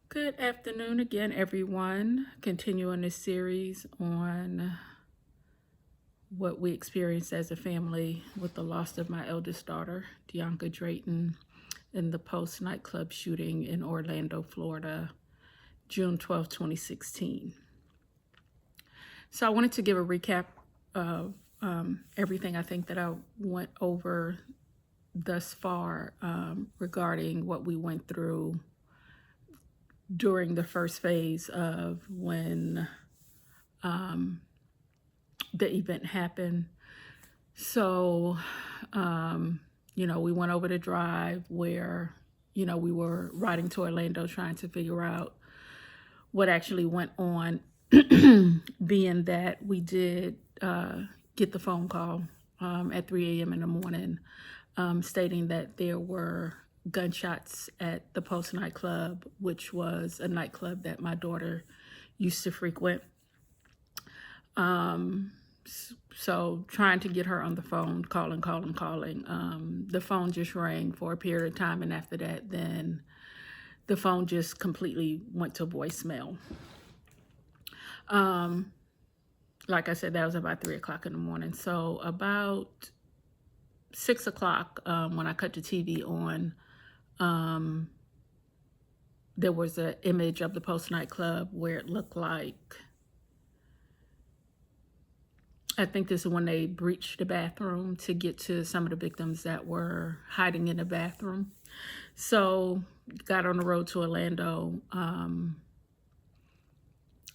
Good afternoon again, everyone. Continuing this series on what we experienced as a family with the loss of my eldest daughter, Deonka Drayton, in the Post nightclub shooting in Orlando, Florida, June 12, 2016. So I wanted to give a recap of everything I think that I went over thus far regarding what we went through during the first phase of when the event happened. So, we went over the drive where, we were riding to Orlando trying to figure out what actually went on, being that we did get the phone call at 3 a.m. in the morning stating that there were gunshots at the Post nightclub, which was a nightclub that my daughter used to frequent. So trying to get her on the phone, calling. The phone just rang for a period of time, and after that, then the phone just completely went to voicemail. Like I said, that was about 3 o'clock in the morning. So about 6 o'clock, when I cut the TV on, there was an image of the Post nightclub where it looked like, I think this is when they breached the bathroom to get to some of the victims that were hiding in the bathroom. So got on the road to Orlando,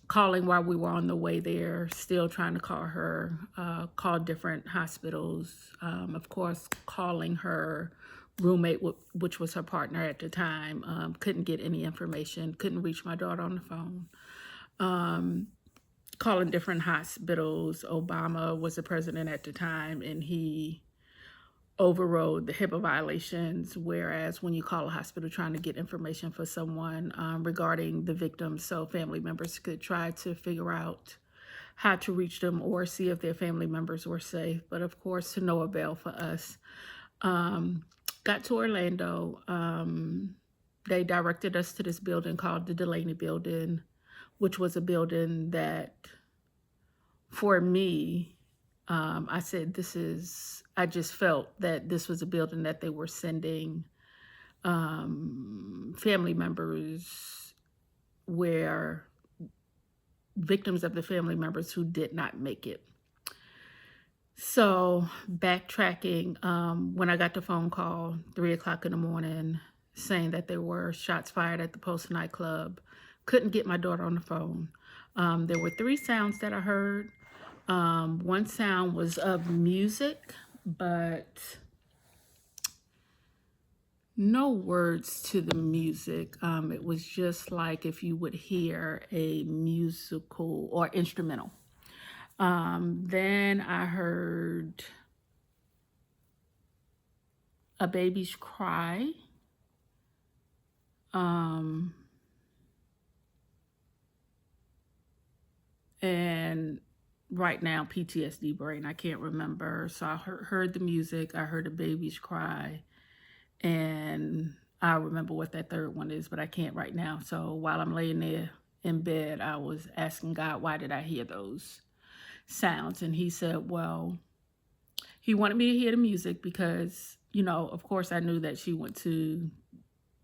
calling while we were on the way there, still trying to call her, called different hospitals, of course, calling her roommate, which was her partner at the time, couldn't get any information, couldn't reach my daughter on the phone. Calling different hospitals. Obama was the president at the time, and he overrode the HIPAA violations, whereas when you call a hospital trying to get information for someone regarding the victims, so family members could try to figure out how to reach them or see if their family members were safe. But of course, to no avail for us. Got to Orlando. They directed us to this building called the Delaney Building, which was a building that, for me, I said, I just felt that this was a building that they were sending family members, where victims of the family members who did not make it. So backtracking, when I got the phone call, 3 o'clock in the morning, saying that there were shots fired at the Post nightclub, couldn't get my daughter on the phone. There were 3 sounds that I heard. One sound was of music, but no words to the music. It was just like if you would hear a musical or instrumental. Then I heard a baby's cry. And right now, PTSD brain, I can't remember. So I heard the music, I heard a baby's cry, and I remember what that third one is, but I can't right now. So while I'm laying there in bed, I was asking God, why did I hear those sounds? And he said, well, he wanted me to hear the music because, of course I knew that she went to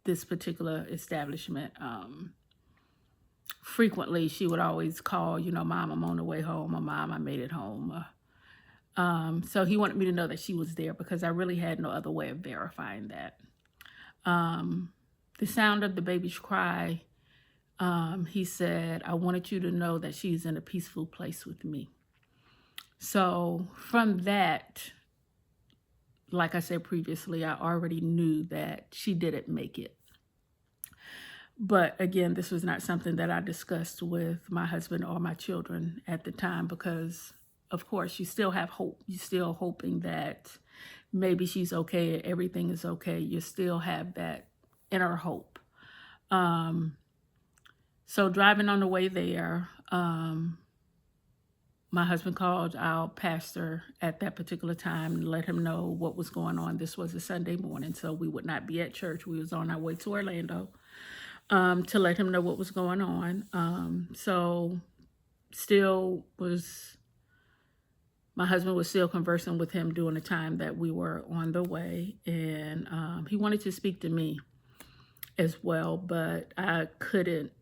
this particular establishment frequently. She would always call, Mom, I'm on the way home, or Mom, I made it home. So he wanted me to know that she was there because I really had no other way of verifying that. The sound of the baby's cry, he said, I wanted you to know that she's in a peaceful place with me. So from that, like I said previously, I already knew that she didn't make it. But again, this was not something that I discussed with my husband or my children at the time because, of course, you still have hope. You're still hoping that maybe she's okay, everything is okay. You still have that inner hope. So driving on the way there, my husband called our pastor at that particular time and let him know what was going on. This was a Sunday morning, so we would not be at church. We was on our way to Orlando. to let him know what was going on. So still was, my husband was still conversing with him during the time that we were on the way. And he wanted to speak to me as well, but I couldn't,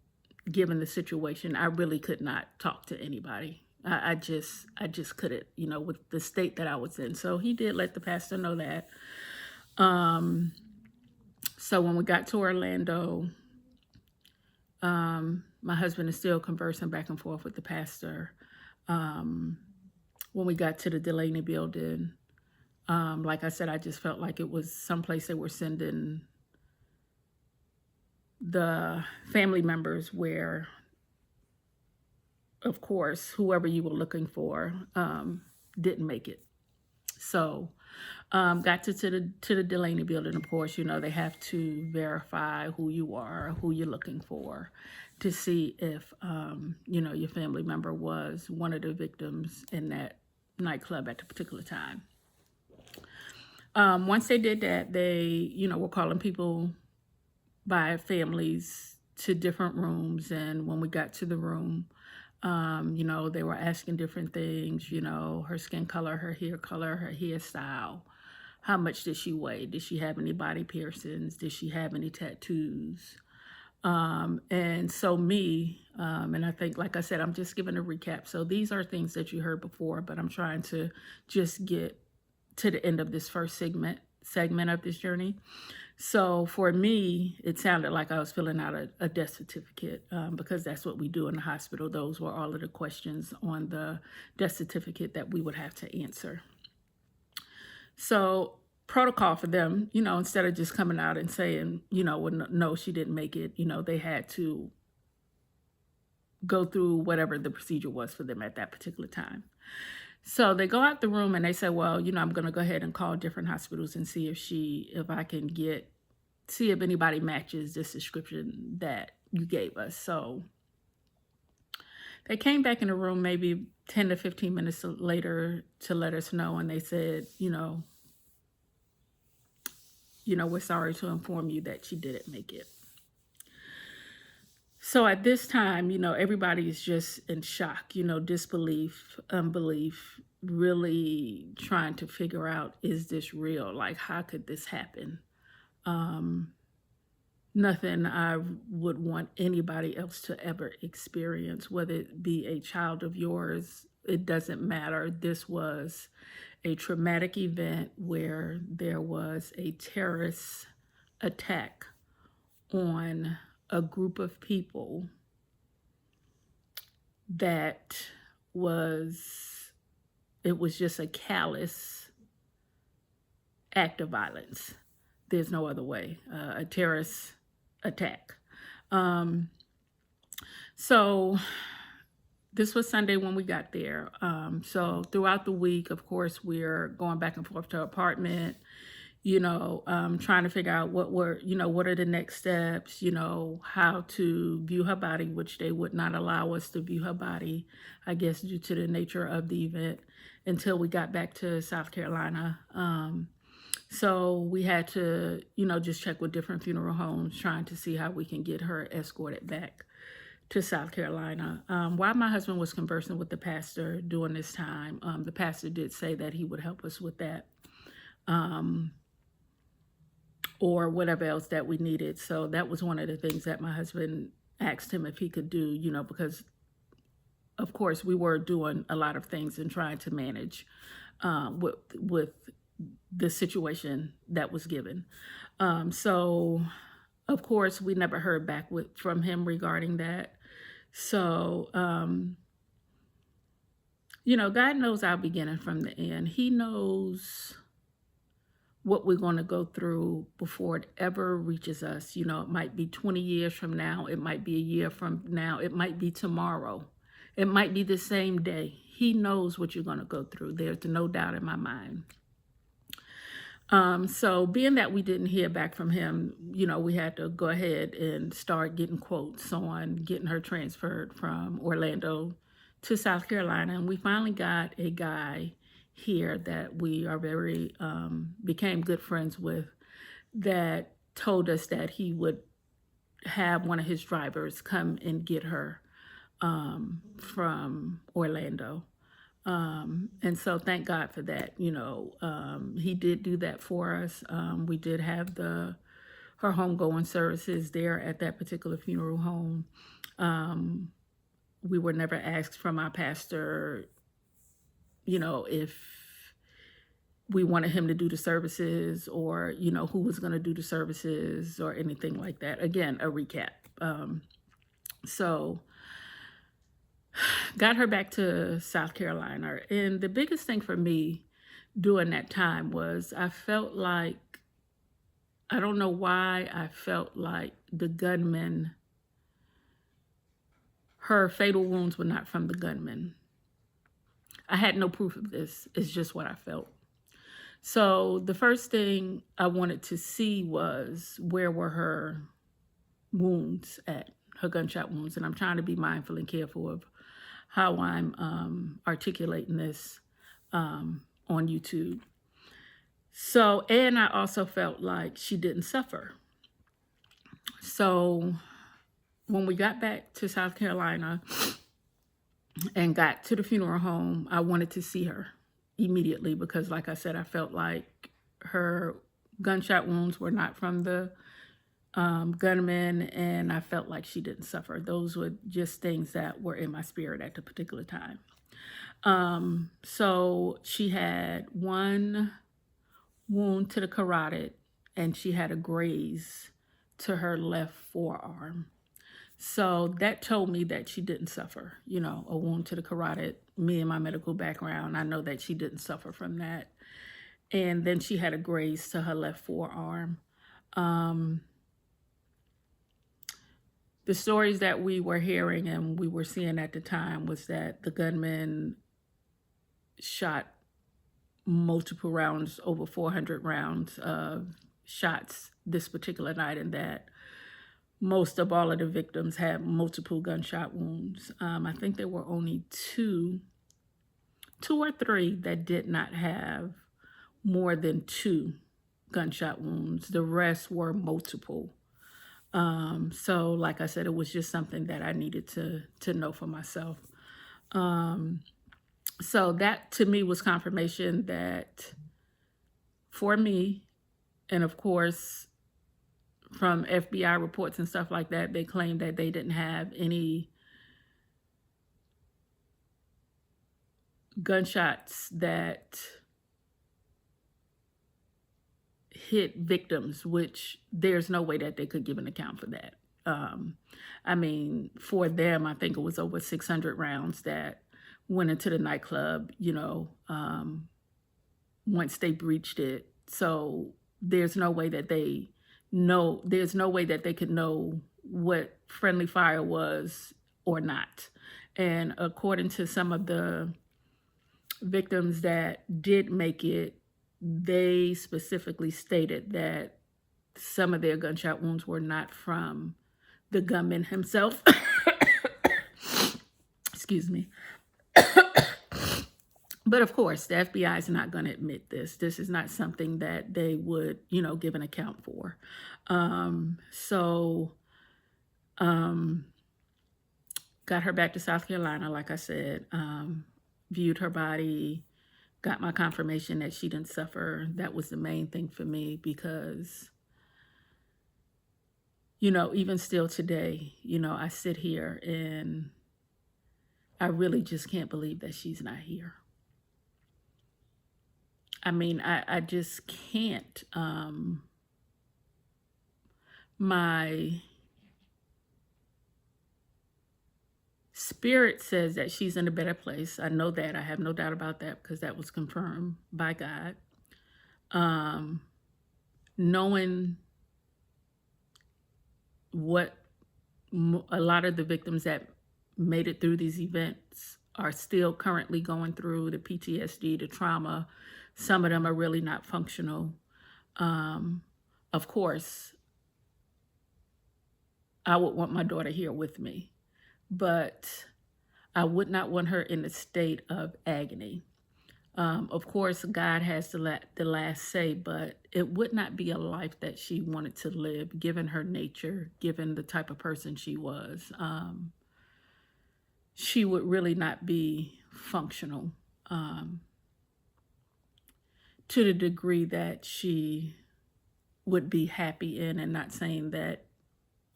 given the situation. I really could not talk to anybody. I just couldn't, with the state that I was in. So he did let the pastor know that. So when we got to Orlando, my husband is still conversing back and forth with the pastor. When we got to the Delaney building, like I said, I just felt like it was someplace they were sending the family members where, of course, whoever you were looking for didn't make it. So got to the Delaney building. Of course, they have to verify who you are, who you're looking for, to see if your family member was one of the victims in that nightclub at the particular time. Once they did that, they were calling people by families to different rooms, and when we got to the room, they were asking different things, her skin color, her hairstyle, how much did she weigh, did she have any body piercings, did she have any tattoos. And so and I think, like I said, I'm just giving a recap. So these are things that you heard before, but I'm trying to just get to the end of this first segment of this journey. So for me, it sounded like I was filling out a death certificate because that's what we do in the hospital. Those were all of the questions on the death certificate that we would have to answer. So protocol for them, instead of just coming out and saying, no, she didn't make it, they had to go through whatever the procedure was for them at that particular time. So they go out the room and they say, well, I'm going to go ahead and call different hospitals and see if I can see if anybody matches this description that you gave us. So they came back in the room maybe 10 to 15 minutes later to let us know. And they said, we're sorry to inform you that she didn't make it. So at this time, everybody is just in shock, disbelief, unbelief, really trying to figure out, is this real? Like, how could this happen? Nothing I would want anybody else to ever experience, whether it be a child of yours, it doesn't matter. This was a traumatic event where there was a terrorist attack on a group of people that it was just a callous act of violence. There's no other way, a terrorist attack. So this was Sunday when we got there. So throughout the week, of course, we're going back and forth to our apartment, trying to figure out what are the next steps, how to view her body, which they would not allow us to view her body, I guess, due to the nature of the event until we got back to South Carolina. So we had to, just check with different funeral homes, trying to see how we can get her escorted back to South Carolina. While my husband was conversing with the pastor during this time, the pastor did say that he would help us with that. Or whatever else that we needed. So that was one of the things that my husband asked him if he could do, because of course we were doing a lot of things and trying to manage with the situation that was given. So of course we never heard back from him regarding that. So, God knows our beginning from the end. He knows what we're going to go through before it ever reaches us. It might be 20 years from now. It might be a year from now. It might be tomorrow. It might be the same day. He knows what you're going to go through. There's no doubt in my mind. So being that we didn't hear back from him, we had to go ahead and start getting quotes on getting her transferred from Orlando to South Carolina. And we finally got a guy here that we are very became good friends with, that told us that he would have one of his drivers come and get her from Orlando. And so thank God for that. He did do that for us. We did have her homegoing services there at that particular funeral home. We were never asked from our pastor, if we wanted him to do the services or, who was going to do the services or anything like that. Again, a recap. So got her back to South Carolina. And the biggest thing for me during that time was I felt like, I don't know why, I felt like the gunman, her fatal wounds were not from the gunman. I had no proof of this. It's just what I felt. So the first thing I wanted to see was where were her wounds at, her gunshot wounds. And I'm trying to be mindful and careful of how I'm articulating this on YouTube. So, and I also felt like she didn't suffer. So when we got back to South Carolina and got to the funeral home, I wanted to see her immediately because, like I said, I felt like her gunshot wounds were not from the gunman, and I felt like she didn't suffer. Those were just things that were in my spirit at the particular time. So she had one wound to the carotid, and she had a graze to her left forearm. So that told me that she didn't suffer, a wound to the carotid. Me and my medical background, I know that she didn't suffer from that. And then she had a graze to her left forearm. The stories that we were hearing and we were seeing at the time was that the gunman shot multiple rounds, over 400 rounds of shots this particular night, and that most of all of the victims had multiple gunshot wounds. I think there were only two or three that did not have more than 2 gunshot wounds. The rest were multiple. So like I said, it was just something that I needed to know for myself. So that to me was confirmation that for me, and of course, from FBI reports and stuff like that, they claimed that they didn't have any gunshots that hit victims, which there's no way that they could give an account for that. I mean, for them, I think it was over 600 rounds that went into the nightclub, once they breached it. So there's no way that there's no way that they could know what friendly fire was or not. And according to some of the victims that did make it, they specifically stated that some of their gunshot wounds were not from the gunman himself. Excuse me. But of course, the FBI is not going to admit this. This is not something that they would, give an account for. Got her back to South Carolina, like I said, viewed her body, got my confirmation that she didn't suffer. That was the main thing for me because, even still today, I sit here and I really just can't believe that she's not here. I mean, I just can't. My spirit says that she's in a better place. I know that. I have no doubt about that because that was confirmed by God. Knowing what a lot of the victims that made it through these events are still currently going through, the PTSD, the trauma. Some of them are really not functional. Of course, I would want my daughter here with me, but I would not want her in a state of agony. Of course, God has the last say, but it would not be a life that she wanted to live, given her nature, given the type of person she was. She would really not be functional um, to the degree that she would be happy in, and not saying that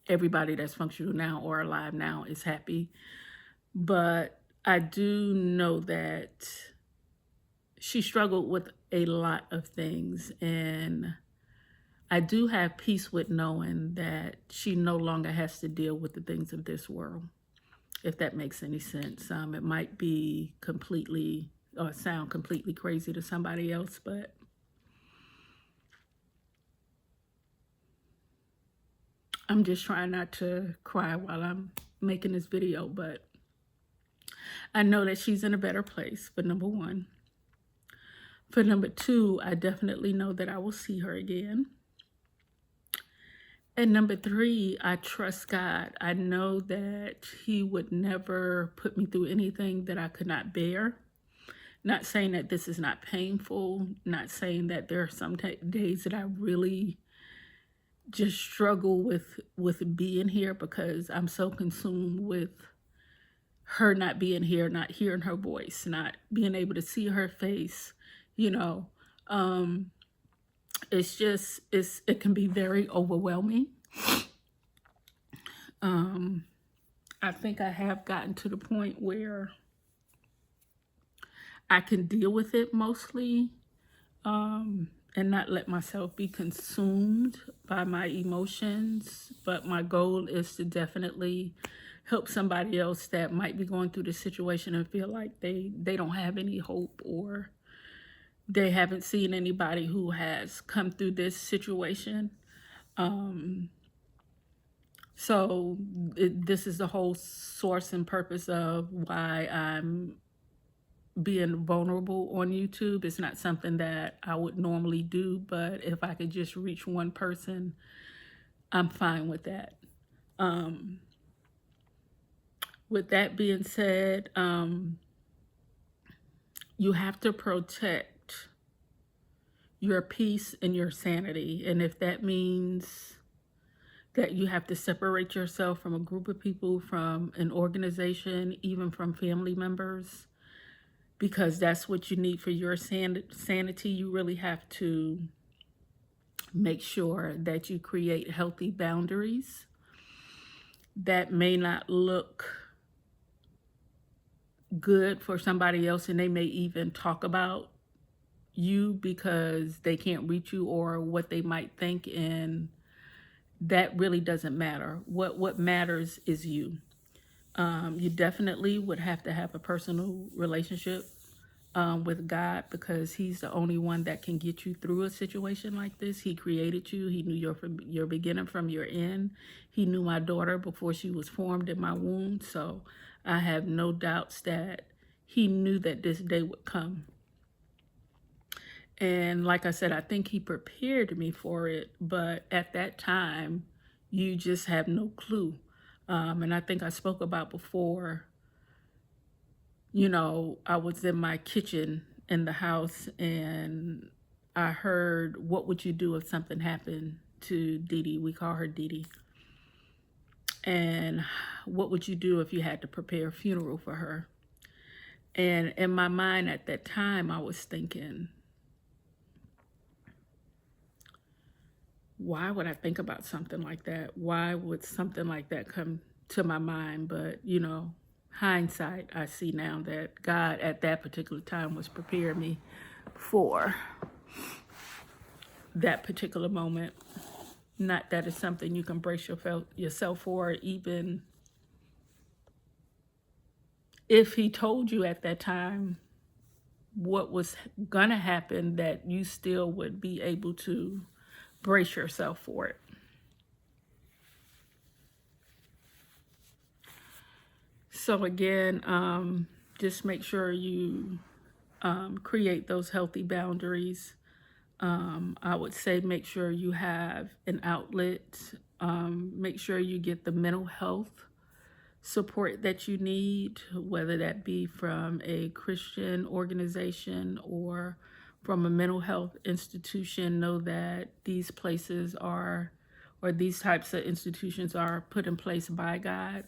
everybody that's functional now or alive now is happy. But I do know that she struggled with a lot of things, and I do have peace with knowing that she no longer has to deal with the things of this world, if that makes any sense. It might be completely or sound completely crazy to somebody else, but I'm just trying not to cry while I'm making this video. But I know that she's in a better place, for number one. For number two, I definitely know that I will see her again. And number three, I trust God. I know that He would never put me through anything that I could not bear. Not saying that this is not painful, not saying that there are some days that I really just struggle with being here, because I'm so consumed with her not being here, not hearing her voice, not being able to see her face, you know. It can be very overwhelming. I think I have gotten to the point where I can deal with it mostly, and not let myself be consumed by my emotions. But my goal is to definitely help somebody else that might be going through the situation and feel like they don't have any hope, or they haven't seen anybody who has come through this situation. So this is the whole source and purpose of why I'm being vulnerable on YouTube. It's not something that I would normally do, but if I could just reach one person, I'm fine with that. With that being said, you have to protect your peace and your sanity. And if that means that you have to separate yourself from a group of people, from an organization, even from family members, because that's what you need for your sanity, you really have to make sure that you create healthy boundaries. That may not look good for somebody else, and they may even talk about you because they can't reach you, or what they might think, and that really doesn't matter. What matters is you. You definitely would have to have a personal relationship with God, because He's the only one that can get you through a situation like this. He created you. He knew your beginning from your end. He knew my daughter before she was formed in my womb. So I have no doubts that He knew that this day would come. And like I said, I think He prepared me for it. But at that time, you just have no clue. And I think I spoke about before, I was in my kitchen in the house, and I heard, "What would you do if something happened to Dee Dee?" We call her Dee Dee. And what would you do if you had to prepare a funeral for her? And in my mind at that time, I was thinking, why would I think about something like that? Why would something like that come to my mind? But, hindsight, I see now that God at that particular time was preparing me for that particular moment. Not that it's something you can brace yourself for, even if He told you at that time what was gonna happen, that you still would be able to brace yourself for it. So again, just make sure you create those healthy boundaries. I would say make sure you have an outlet. Make sure you get the mental health support that you need, whether that be from a Christian organization or from a mental health institution, know that these places are, or these types of institutions are put in place by God.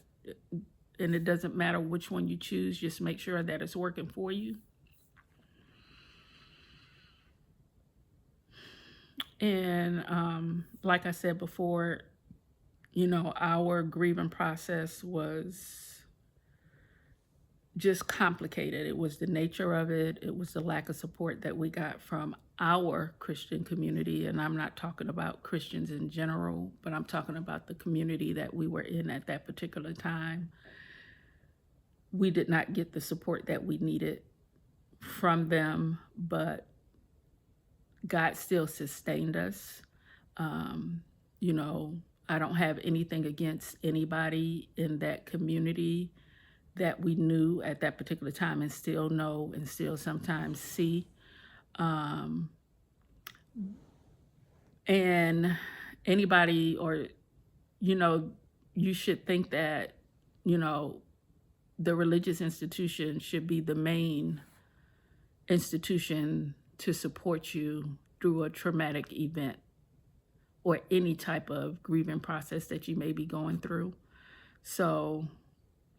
And it doesn't matter which one you choose, just make sure that it's working for you. And like I said before, our grieving process was just complicated. It was the nature of it. It was the lack of support that we got from our Christian community. And I'm not talking about Christians in general, but I'm talking about the community that we were in at that particular time. We did not get the support that we needed from them, but God still sustained us. I don't have anything against anybody in that community that we knew at that particular time and still know and still sometimes see. And anybody, or, you should think that, the religious institution should be the main institution to support you through a traumatic event or any type of grieving process that you may be going through. So,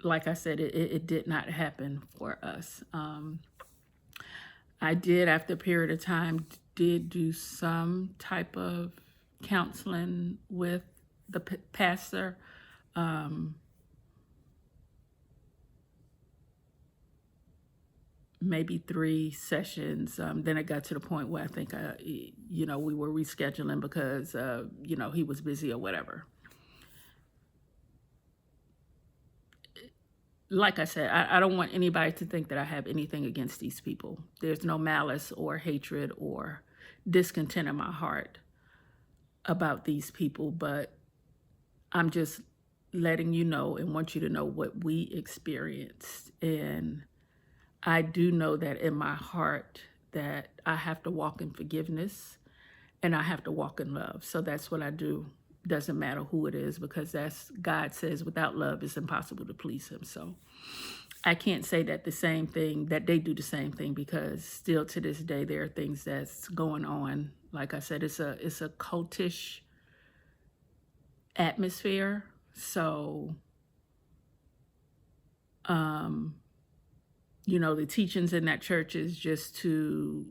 like I said, it did not happen for us. I did, after a period of time, did do some type of counseling with the pastor. Maybe 3 sessions. Then it got to the point where I think, we were rescheduling because, he was busy or whatever. Like I said, I don't want anybody to think that I have anything against these people. There's no malice or hatred or discontent in my heart about these people, but I'm just letting you know and want you to know what we experienced. And I do know that in my heart that I have to walk in forgiveness and I have to walk in love. So that's what I do. Doesn't matter who it is, because that's, God says, without love it's impossible to please him. So I can't say that they do the same thing, because still to this day there are things that's going on. Like I said, it's a cultish atmosphere. So the teachings in that church is just to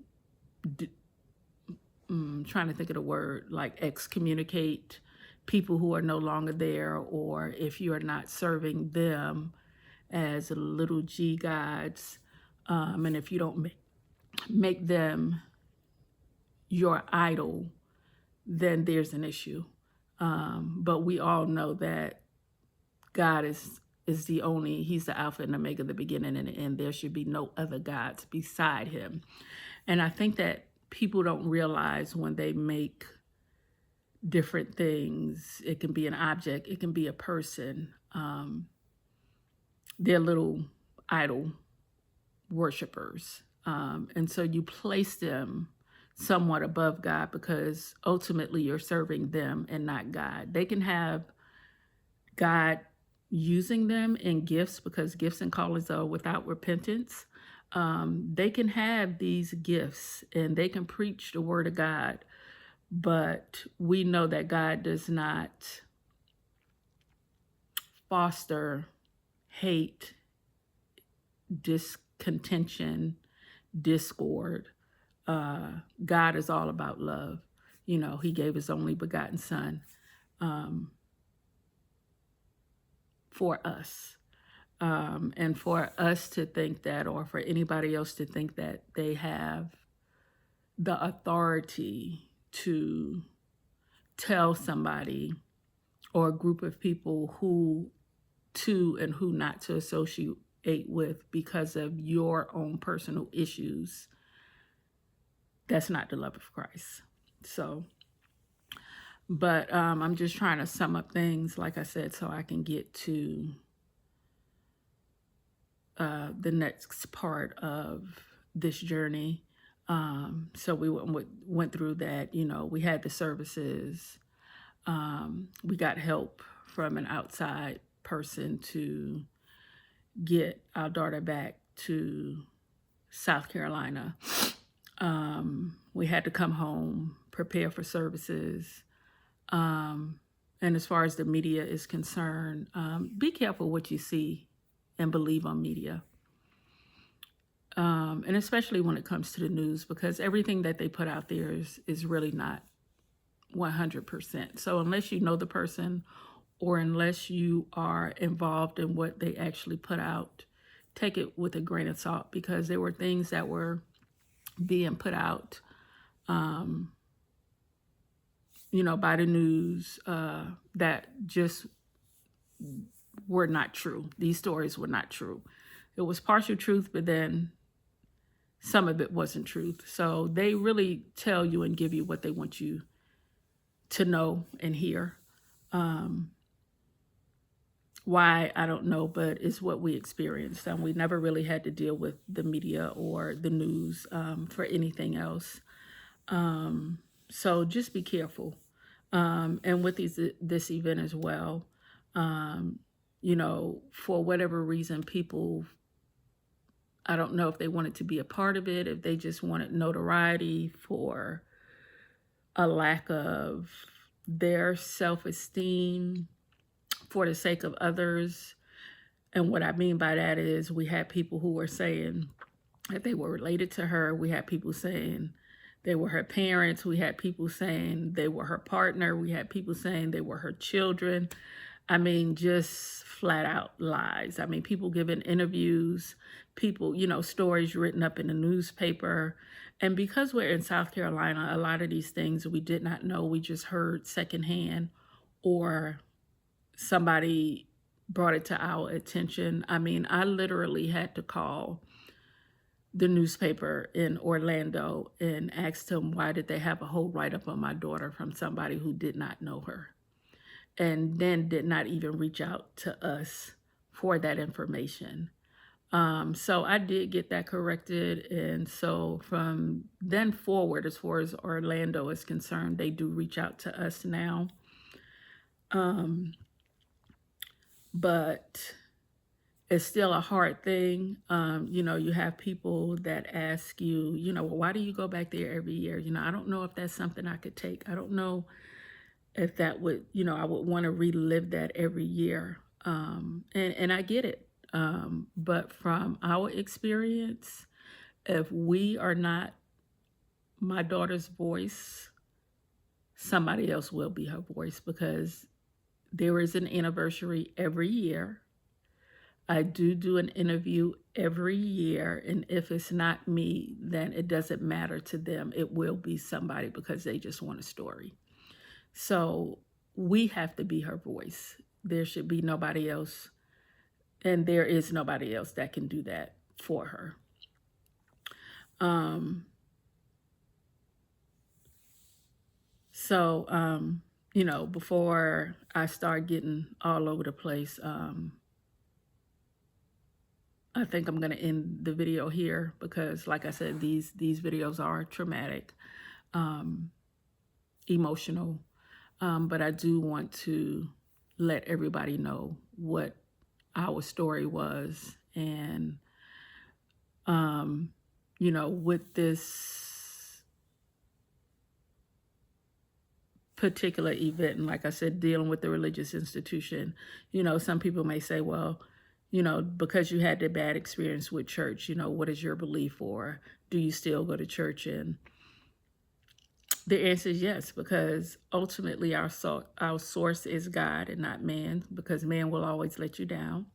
trying to think of the word, like excommunicate people who are no longer there, or if you are not serving them as little g gods, and if you don't make them your idol, then there's an issue. But we all know that God is he's the Alpha and Omega, the beginning and the end. There should be no other gods beside him. And I think that people don't realize when they make different things, it can be an object, it can be a person, they're little idol worshipers. And so you place them somewhat above God, because ultimately you're serving them and not God. They can have God using them in gifts, because gifts and callings are without repentance. They can have these gifts and they can preach the word of God, but we know that God does not foster hate, discontention, discord. God is all about love. He gave his only begotten son for us. And for us to think that, or for anybody else to think that they have the authority to tell somebody or a group of people who to and who not to associate with because of your own personal issues, that's not the love of Christ. So, but I'm just trying to sum up things, like I said, so I can get to the next part of this journey. So we went through that. We had the services. We got help from an outside person to get our daughter back to South Carolina. We had to come home, prepare for services. And as far as the media is concerned, be careful what you see and believe on media. And especially when it comes to the news, because everything that they put out there is really not 100%. So unless you know the person or unless you are involved in what they actually put out, take it with a grain of salt, because there were things that were being put out, by the news that just were not true. These stories were not true. It was partial truth, but then some of it wasn't truth. So they really tell you and give you what they want you to know and hear. Why, I don't know, but it's what we experienced. We never really had to deal with the media or the news for anything else. So just be careful. And with this event as well, for whatever reason, people, I don't know if they wanted to be a part of it, if they just wanted notoriety for a lack of their self-esteem for the sake of others. And what I mean by that is we had people who were saying that they were related to her. We had people saying they were her parents. We had people saying they were her partner. We had people saying they were her children. I mean, just flat out lies. I mean, people giving interviews, people, stories written up in the newspaper. And because we're in South Carolina, a lot of these things we did not know. We just heard secondhand, or somebody brought it to our attention. I mean, I literally had to call the newspaper in Orlando and asked them why did they have a whole write-up on my daughter from somebody who did not know her, and then did not even reach out to us for that information. So I did get that corrected. And so from then forward, as far as Orlando is concerned, they do reach out to us now. But it's still a hard thing. You have people that ask you, well, why do you go back there every year? I don't know if that's something I could take. I don't know if that would, I would want to relive that every year. And I get it. But from our experience, if we are not my daughter's voice, somebody else will be her voice, because there is an anniversary every year. I do an interview every year, and if it's not me, then it doesn't matter to them. It will be somebody, because they just want a story. So we have to be her voice. There should be nobody else, and there is nobody else that can do that for her. Before I start getting all over the place, I think I'm going to end the video here, because like I said, these videos are traumatic, emotional, but I do want to let everybody know what our story was. And, with this particular event, and like I said, dealing with the religious institution, some people may say, well, because you had the bad experience with church, what is your belief, or do you still go to church? And the answer is yes, because ultimately our source is God and not man, because man will always let you down.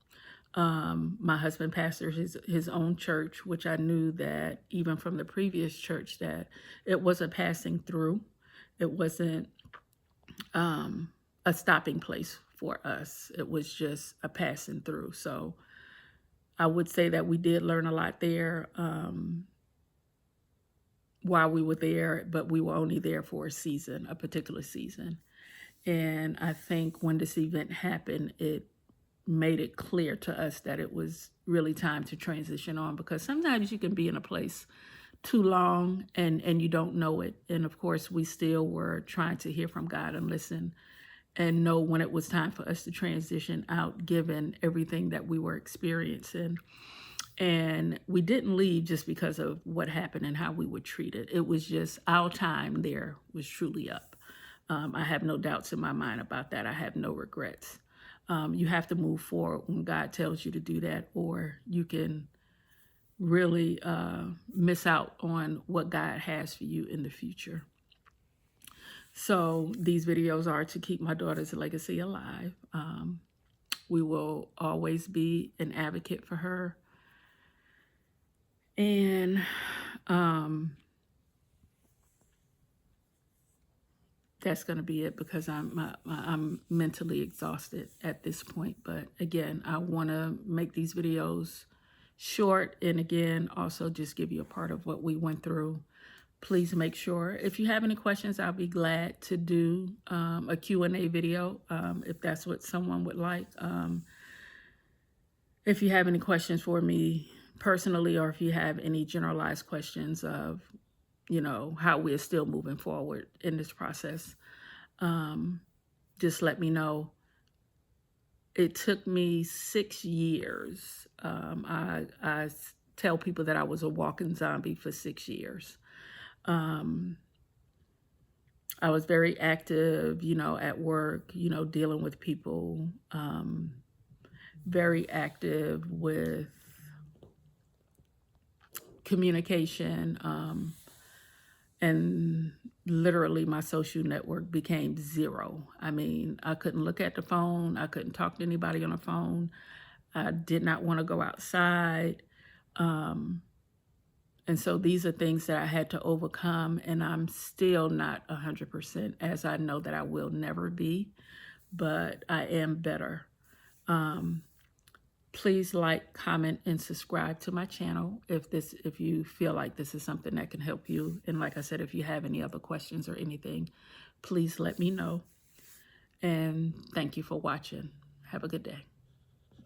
My husband pastors his own church, which I knew that even from the previous church that it was a passing through. It wasn't a stopping place for us. It was just a passing through. So I would say that we did learn a lot there while we were there, but we were only there for a particular season. And I think when this event happened, it made it clear to us that it was really time to transition on, because sometimes you can be in a place too long and you don't know it. And of course, we still were trying to hear from God and listen and know when it was time for us to transition out, given everything that we were experiencing. And we didn't leave just because of what happened and how we were treated. It was just our time there was truly up. I have no doubts in my mind about that. I have no regrets. You have to move forward when God tells you to do that, or you can really miss out on what God has for you in the future. So these videos are to keep my daughter's legacy alive. We will always be an advocate for her. And that's going to be it, because I'm mentally exhausted at this point. But again, I want to make these videos short, and again, also just give you a part of what we went through. Please make sure, if you have any questions, I'll be glad to do a Q&A video if that's what someone would like. If you have any questions for me personally, or if you have any generalized questions of, you know, how we're still moving forward in this process, just let me know. It took me 6 years. I tell people that I was a walking zombie for 6 years. I was very active, you know, at work, you know, dealing with people, very active with communication, and literally my social network became zero. I mean, I couldn't look at the phone. I couldn't talk to anybody on the phone. I did not want to go outside. And so these are things that I had to overcome, and I'm still not 100%, as I know that I will never be, but I am better. Please like, comment, and subscribe to my channel if you feel like this is something that can help you. And like I said, if you have any other questions or anything, please let me know. And thank you for watching. Have a good day.